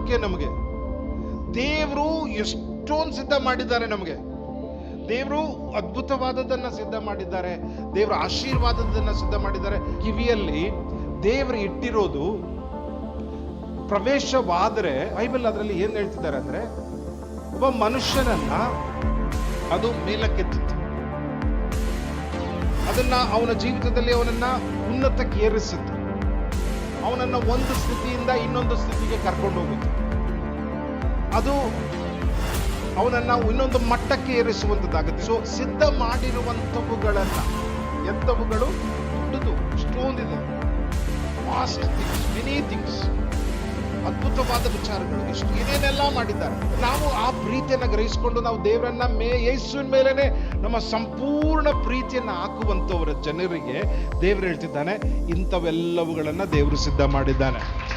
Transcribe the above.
ಮುಖ್ಯ ನಮಗೆ. ದೇವರು ಎಷ್ಟೊಂದು ಸಿದ್ಧ ಮಾಡಿದ್ದಾರೆ ನಮಗೆ. ದೇವರು ಅದ್ಭುತವಾದದನ್ನ ಸಿದ್ಧ ಮಾಡಿದ್ದಾರೆ. ದೇವರ ಆಶೀರ್ವಾದದನ್ನ ಸಿದ್ಧ ಮಾಡಿದ್ದಾರೆ. ಕಿವಿಯಲ್ಲಿ ದೇವರು ಇಟ್ಟಿರೋದು ಪ್ರವೇಶವಾದರೆ, ಬೈಬಲ್ ಅದರಲ್ಲಿ ಏನ್ ಹೇಳ್ತಿದ್ದಾರೆ ಅಂದ್ರೆ, ಒಬ್ಬ ಮನುಷ್ಯನನ್ನ ಅದು ಮೇಲಕ್ಕೆತ್ತಿತ್ತು. ಅದನ್ನ ಅವನ ಜೀವಿತದಲ್ಲಿ ಅವನನ್ನ ಉನ್ನತಕ್ಕೆ ಏರಿಸುತ್ತೆ. ಅವನನ್ನ ಒಂದು ಸ್ಥಿತಿಯಿಂದ ಇನ್ನೊಂದು ಸ್ಥಿತಿಗೆ ಕರ್ಕೊಂಡು ಹೋಗುತ್ತೆ. ಅದು ಅವನನ್ನ ಇನ್ನೊಂದು ಮಟ್ಟಕ್ಕೆ ಏರಿಸುವಂತದ್ದಾಗುತ್ತೆ. ಸೊ ಸಿದ್ಧ ಮಾಡಿರುವಂತವುಗಳನ್ನ, ಎಂತವುಗಳು ದೊಡ್ಡದು, ಇಷ್ಟೊಂದಿದೆ, ವಾಸ್ಟ್ ಥಿಂಗ್ಸ್, ಮೆನಿ ಥಿಂಗ್ಸ್, ಅದ್ಭುತವಾದ ವಿಚಾರಗಳು, ಇಷ್ಟು ಏನೇನೆಲ್ಲ ಮಾಡಿದ್ದಾರೆ. ನಾವು ಆ ಪ್ರೀತಿಯನ್ನ ಗ್ರಹಿಸಿಕೊಂಡು ನಾವು ದೇವರನ್ನ ಯೇಸುವಿನ ಮೇಲೇನೆ ನಮ್ಮ ಸಂಪೂರ್ಣ ಪ್ರೀತಿಯನ್ನ ಹಾಕುವಂತವರ ಜನರಿಗೆ ದೇವರು ಹೇಳ್ತಿದ್ದಾನೆ, ಇಂಥವೆಲ್ಲವುಗಳನ್ನ ದೇವರು ಸಿದ್ಧ ಮಾಡಿದ್ದಾನೆ.